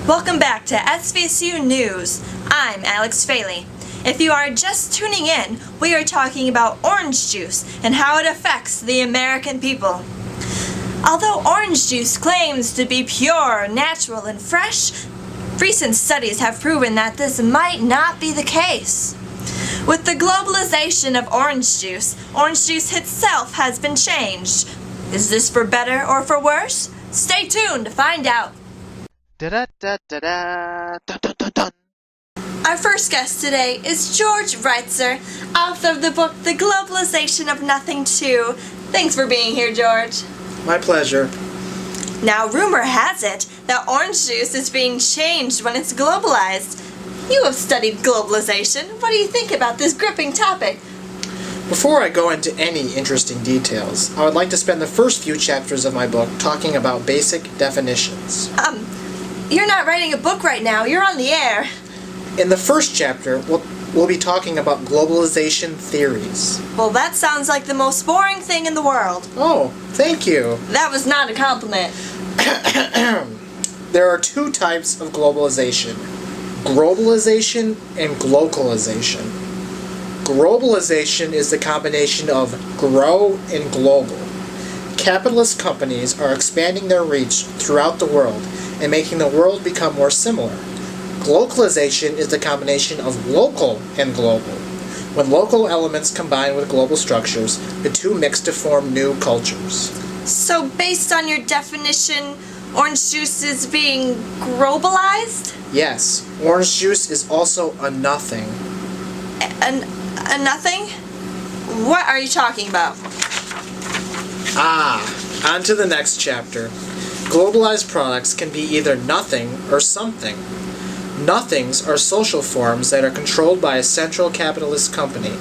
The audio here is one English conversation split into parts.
Welcome back to SVSU News. I'm Alex Faley. If you are just tuning in, we are talking about orange juice and how it affects the American people. Although orange juice claims to be pure, natural, and fresh, recent studies have proven that this might not be the case. With the globalization of orange juice itself has been changed. Is this for better or for worse? Stay tuned to find out. Our first guest today is George Wrighzer, author of the book The Globalization of Nothing 2. Thanks for being here, George. My pleasure. Now, rumor has it that orange juice is being changed when it's globalized. You have studied globalization. What do you think about this gripping topic? Before I go into any interesting details, I would like to spend the first few chapters of my book talking about basic definitions. You're not writing a book right now. You're on the air. In the first chapter, we'll be talking about globalization theories. Well, that sounds like the most boring thing in the world. Oh, thank you. That was not a compliment. There are two types of globalization: globalization and glocalization. Globalization is the combination of grow and global. Capitalist companies are expanding their reach throughout the world and making the world become more similar. Glocalization is the combination of local and global. When local elements combine with global structures, the two mix to form new cultures. So, based on your definition, orange juice is being globalized? Yes, orange juice is also a nothing. A nothing? What are you talking about? On to the next chapter. Globalized products can be either nothing or something. Nothings are social forms that are controlled by a central capitalist company.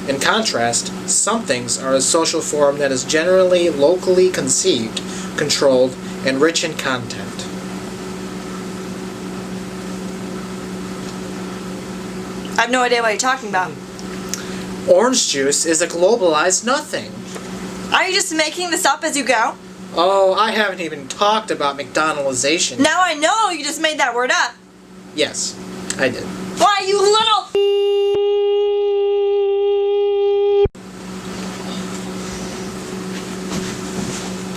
In contrast, somethings are a social form that is generally locally conceived, controlled, and rich in content. I have no idea what you're talking about. Orange juice is a globalized nothing. Are you just making this up as you go? Oh, I haven't even talked about McDonaldization. Now I know you just made that word up. Yes, I did. Why, you little...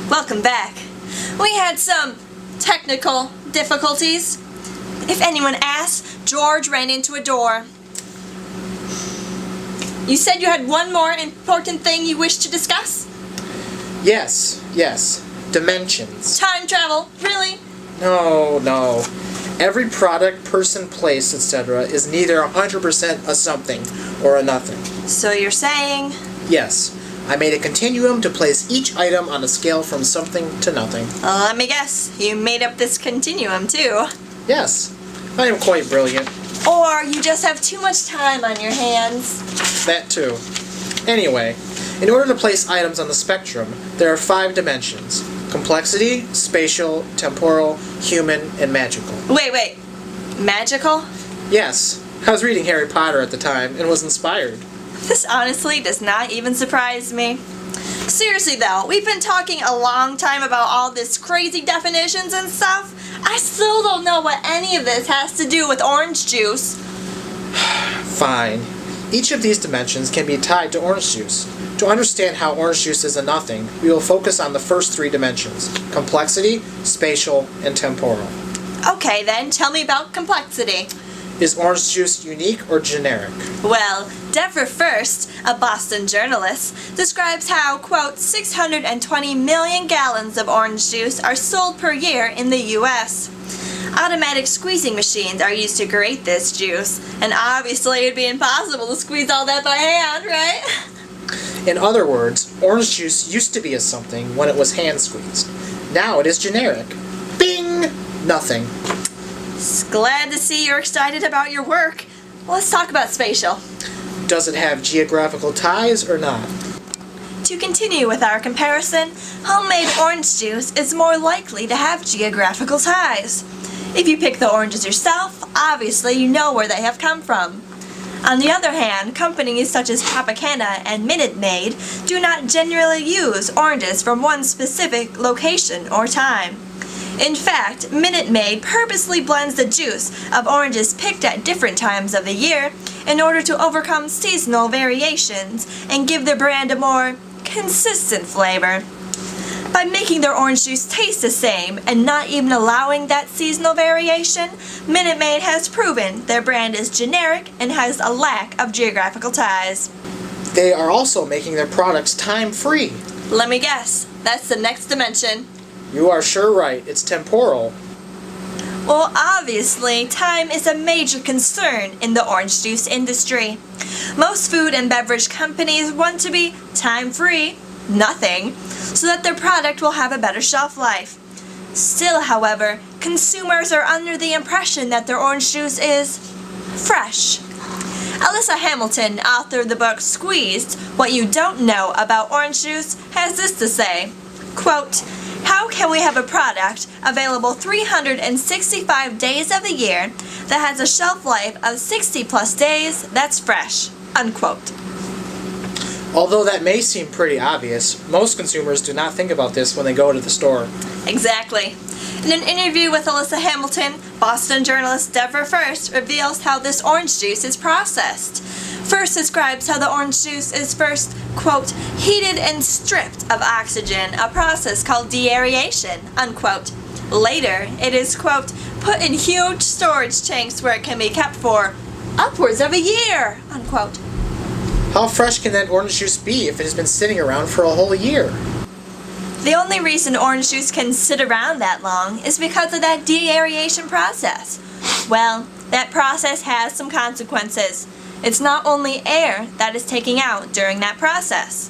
Welcome back. We had some technical difficulties. If anyone asks, George ran into a door. You said you had one more important thing you wish to discuss? Yes. Dimensions. Time travel, really? No. Every product, person, place, etc. is neither 100% a something or a nothing. So you're saying? Yes. I made a continuum to place each item on a scale from something to nothing. Let me guess. You made up this continuum, too. Yes. I am quite brilliant. Or you just have too much time on your hands. That too. Anyway, in order to place items on the spectrum, there are 5 dimensions: complexity, spatial, temporal, human, and magical. Wait. Magical? Yes. I was reading Harry Potter at the time and was inspired. This honestly does not even surprise me. Seriously though, we've been talking a long time about all this crazy definitions and stuff. I still don't know what any of this has to do with orange juice. Fine. Each of these dimensions can be tied to orange juice. To understand how orange juice is a nothing, we will focus on the first 3 dimensions: complexity, spatial, and temporal. Okay then, tell me about complexity. Is orange juice unique or generic? Well, Deborah First, a Boston journalist, describes how, quote, 620 million gallons of orange juice are sold per year in the U.S. Automatic squeezing machines are used to grate this juice, and obviously it'd be impossible to squeeze all that by hand, right? In other words, orange juice used to be a something when it was hand squeezed. Now it is generic. Bing! Nothing. Glad to see you're excited about your work. Let's talk about spatial. Does it have geographical ties or not? To continue with our comparison, homemade orange juice is more likely to have geographical ties. If you pick the oranges yourself, obviously you know where they have come from. On the other hand, companies such as Tropicana and Minute Maid do not generally use oranges from one specific location or time. In fact, Minute Maid purposely blends the juice of oranges picked at different times of the year in order to overcome seasonal variations and give their brand a more consistent flavor. By making their orange juice taste the same and not even allowing that seasonal variation, Minute Maid has proven their brand is generic and has a lack of geographical ties. They are also making their products time-free. Let me guess, that's the next dimension. You are sure right, it's temporal. Well, obviously, time is a major concern in the orange juice industry. Most food and beverage companies want to be time-free, nothing, so that their product will have a better shelf life. Still, however, consumers are under the impression that their orange juice is fresh. Alyssa Hamilton, author of the book Squeezed, What You Don't Know About Orange Juice, has this to say, quote, "How can we have a product available 365 days of the year that has a shelf life of 60 plus days that's fresh?" Unquote. Although that may seem pretty obvious, most consumers do not think about this when they go to the store. Exactly. In an interview with Alyssa Hamilton, Boston journalist Deborah First reveals how this orange juice is processed. First describes how the orange juice is first, quote, "heated and stripped of oxygen, a process called deaeration," unquote. Later, it is, quote, "put in huge storage tanks where it can be kept for upwards of a year," unquote. How fresh can that orange juice be if it has been sitting around for a whole year? The only reason orange juice can sit around that long is because of that deaeration process. Well, that process has some consequences. It's not only air that is taken out during that process.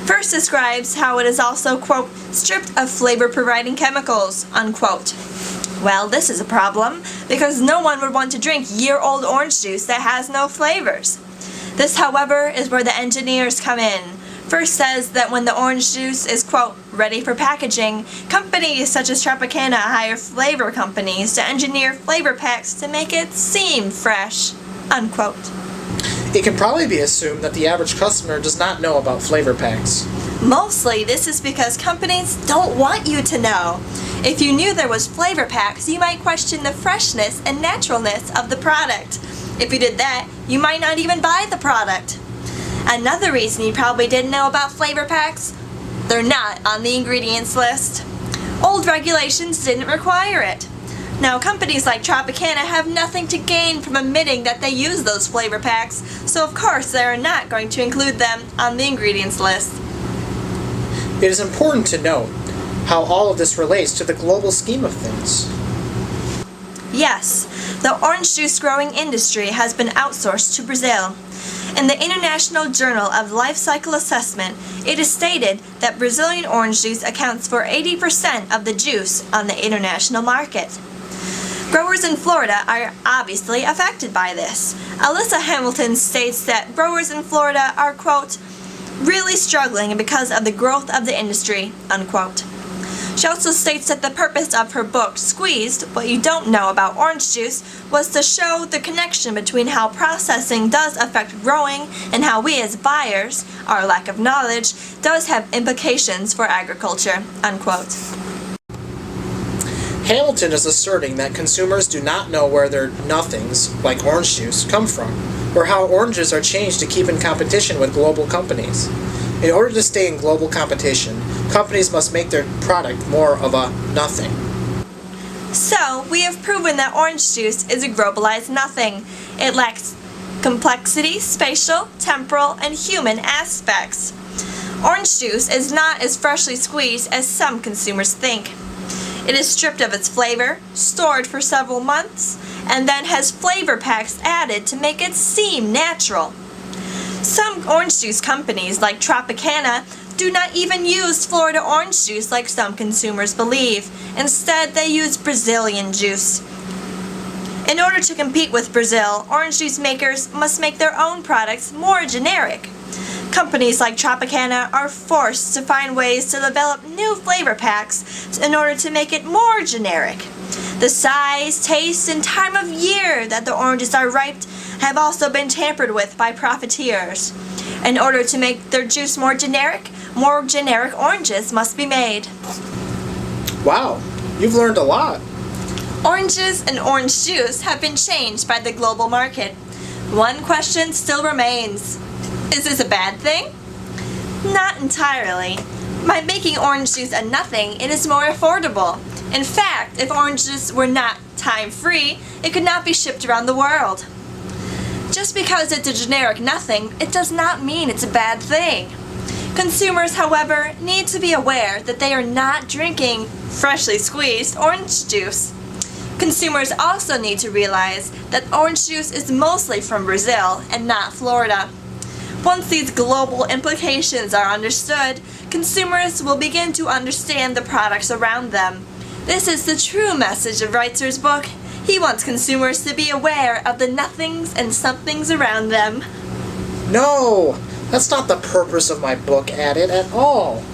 First describes how it is also, quote, "stripped of flavor-providing chemicals," unquote. Well, this is a problem because no one would want to drink year-old orange juice that has no flavors. This, however, is where the engineers come in. First says that when the orange juice is, quote, "ready for packaging," companies such as Tropicana hire flavor companies to engineer flavor packs to make it seem fresh, unquote. It can probably be assumed that the average customer does not know about flavor packs. Mostly, this is because companies don't want you to know. If you knew there was flavor packs, you might question the freshness and naturalness of the product. If you did that, you might not even buy the product. Another reason you probably didn't know about flavor packs? They're not on the ingredients list. Old regulations didn't require it. Now, companies like Tropicana have nothing to gain from admitting that they use those flavor packs, so of course they are not going to include them on the ingredients list. It is important to note how all of this relates to the global scheme of things. Yes, the orange juice growing industry has been outsourced to Brazil. In the International Journal of Life Cycle Assessment, it is stated that Brazilian orange juice accounts for 80% of the juice on the international market. Growers in Florida are obviously affected by this. Alyssa Hamilton states that growers in Florida are, quote, "really struggling because of the growth of the industry," unquote. She also states that the purpose of her book, Squeezed, What You Don't Know About Orange Juice, was to show the connection between how processing does affect growing and how we as buyers, our lack of knowledge, does have implications for agriculture, unquote. Hamilton is asserting that consumers do not know where their nothings, like orange juice, come from, or how oranges are changed to keep in competition with global companies. In order to stay in global competition, companies must make their product more of a nothing. So, we have proven that orange juice is a globalized nothing. It lacks complexity, spatial, temporal, and human aspects. Orange juice is not as freshly squeezed as some consumers think. It is stripped of its flavor, stored for several months, and then has flavor packs added to make it seem natural. Some orange juice companies, like Tropicana, do not even use Florida orange juice like some consumers believe. Instead, they use Brazilian juice. In order to compete with Brazil, orange juice makers must make their own products more generic. Companies like Tropicana are forced to find ways to develop new flavor packs in order to make it more generic. The size, taste, and time of year that the oranges are ripe have also been tampered with by profiteers. In order to make their juice more generic oranges must be made. Wow, You've learned a lot. Oranges and orange juice have been changed by the global market. One question still remains. Is this a bad thing? Not entirely. By making orange juice a nothing, it is more affordable. In fact, if oranges were not time-free, it could not be shipped around the world. Just because it's a generic nothing, it does not mean it's a bad thing. Consumers, however, need to be aware that they are not drinking freshly squeezed orange juice. Consumers also need to realize that orange juice is mostly from Brazil and not Florida. Once these global implications are understood, consumers will begin to understand the products around them. This is the true message of Reitzer's book. He wants consumers to be aware of the nothings and somethings around them. No, that's not the purpose of my book, Addit, at all.